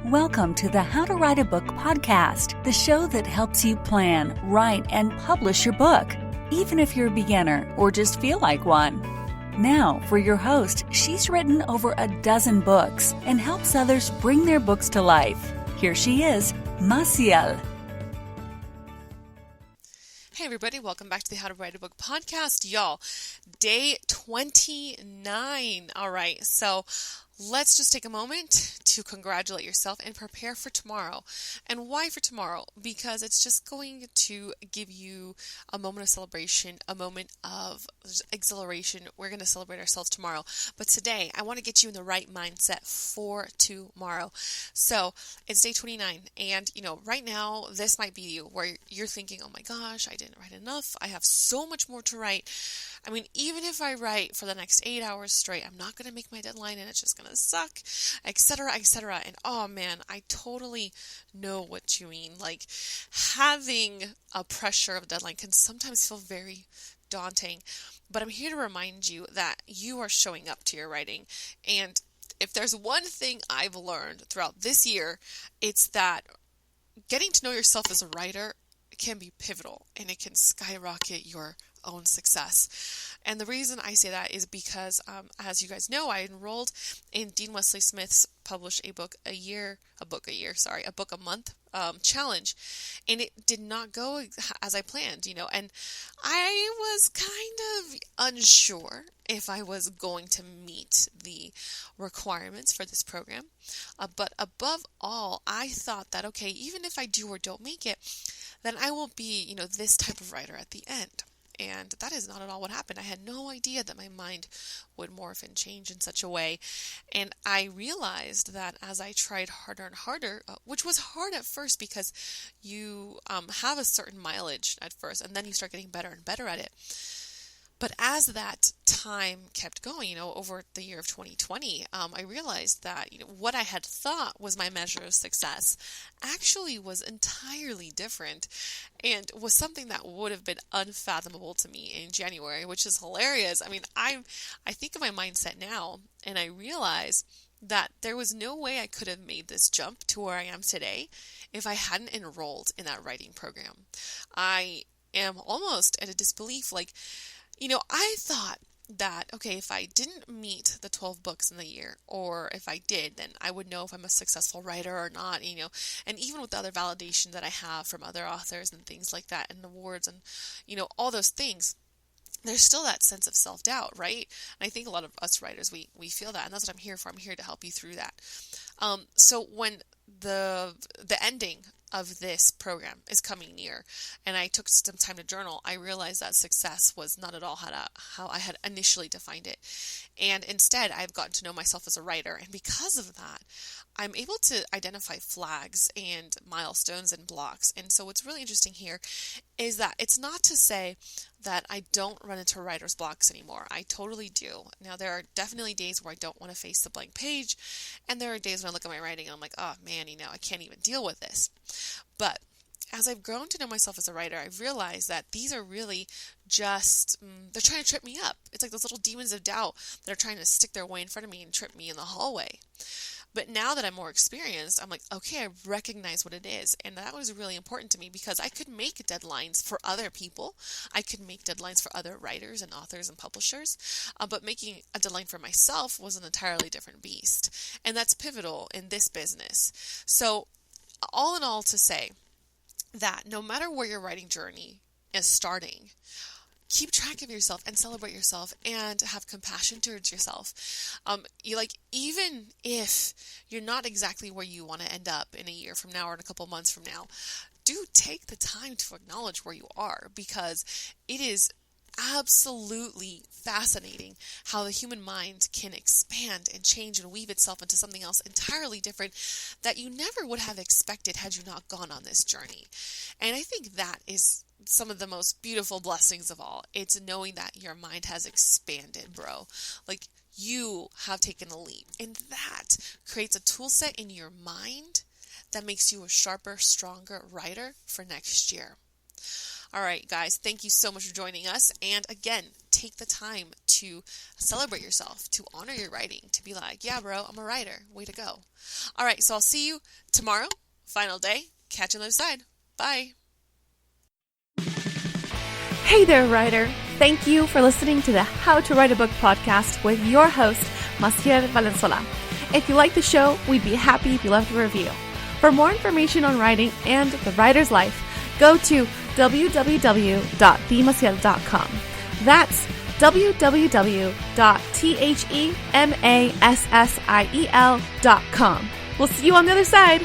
Welcome to the How to Write a Book podcast, the show that helps you plan, write, and publish your book, even if you're a beginner or just feel like one. Now, for your host, she's written over a dozen books and helps others bring their books to life. Here she is, Maciel. Hey everybody, welcome back to the How to Write a Book podcast. Y'all, day 29. All right, so let's just take a moment to congratulate yourself and prepare for tomorrow. And why for tomorrow? Because it's just going to give you a moment of celebration, a moment of exhilaration. We're going to celebrate ourselves tomorrow. But today, I want to get you in the right mindset for tomorrow. So it's day 29. And, right now, this might be you where you're thinking, oh my gosh, I didn't write enough. I have so much more to write. I mean, even if I write for the next 8 hours straight, I'm not going to make my deadline and it's just going to suck, etc., etc. And oh man, I totally know what you mean. Like, having a pressure of a deadline can sometimes feel very daunting, but I'm here to remind you that you are showing up to your writing. And if there's one thing I've learned throughout this year, it's that getting to know yourself as a writer can be pivotal and it can skyrocket your own success. And the reason I say that is because, as you guys know, I enrolled in Dean Wesley Smith's publish a book a month challenge, and it did not go as I planned, and I was kind of unsure if I was going to meet the requirements for this program. But above all, I thought that, okay, even if I do or don't make it, then I will be, this type of writer at the end. And that is not at all what happened. I had no idea that my mind would morph and change in such a way. And I realized that as I tried harder and harder, which was hard at first because you have a certain mileage at first, and then you start getting better and better at it. But as that time kept going, over the year of 2020, I realized that, what I had thought was my measure of success actually was entirely different and was something that would have been unfathomable to me in January, which is hilarious. I mean, I think of my mindset now and I realize that there was no way I could have made this jump to where I am today if I hadn't enrolled in that writing program. I am almost at a disbelief, I thought that, okay, if I didn't meet the 12 books in the year, or if I did, then I would know if I'm a successful writer or not, and even with the other validation that I have from other authors and things like that, and awards and, all those things, there's still that sense of self-doubt, right? And I think a lot of us writers, we feel that, and that's what I'm here for. I'm here to help you through that. So when the ending of this program is coming near, and I took some time to journal, I realized that success was not at all how I had initially defined it. And instead, I've gotten to know myself as a writer, and because of that, I'm able to identify flags and milestones and blocks. And so what's really interesting here is that it's not to say that I don't run into writer's blocks anymore. I totally do. Now, there are definitely days where I don't want to face the blank page, and there are days when I look at my writing and I'm like, oh man, I can't even deal with this. But as I've grown to know myself as a writer, I've realized that these are really just, they're trying to trip me up. It's like those little demons of doubt that are trying to stick their way in front of me and trip me in the hallway. But now that I'm more experienced, I'm like, okay, I recognize what it is. And that was really important to me because I could make deadlines for other people. I could make deadlines for other writers and authors and publishers. But making a deadline for myself was an entirely different beast. And that's pivotal in this business. So all in all, to say that no matter where your writing journey is starting, keep track of yourself and celebrate yourself and have compassion towards yourself. Even if you're not exactly where you want to end up in a year from now or in a couple months from now, do take the time to acknowledge where you are, because it is absolutely fascinating how the human mind can expand and change and weave itself into something else entirely different that you never would have expected had you not gone on this journey. And I think that is some of the most beautiful blessings of all. It's knowing that your mind has expanded, bro. Like, you have taken a leap, and that creates a tool set in your mind that makes you a sharper, stronger writer for next year. All right, guys, thank you so much for joining us. And again, take the time to celebrate yourself, to honor your writing, to be like, yeah, bro, I'm a writer. Way to go. All right, so I'll see you tomorrow. Final day. Catch you on the other side. Bye. Hey there, writer. Thank you for listening to the How to Write a Book podcast with your host, Maciel Valenzuela. If you like the show, we'd be happy if you left a review. For more information on writing and the writer's life, go to www.themaciel.com. That's www.themassiel.com. We'll see you on the other side.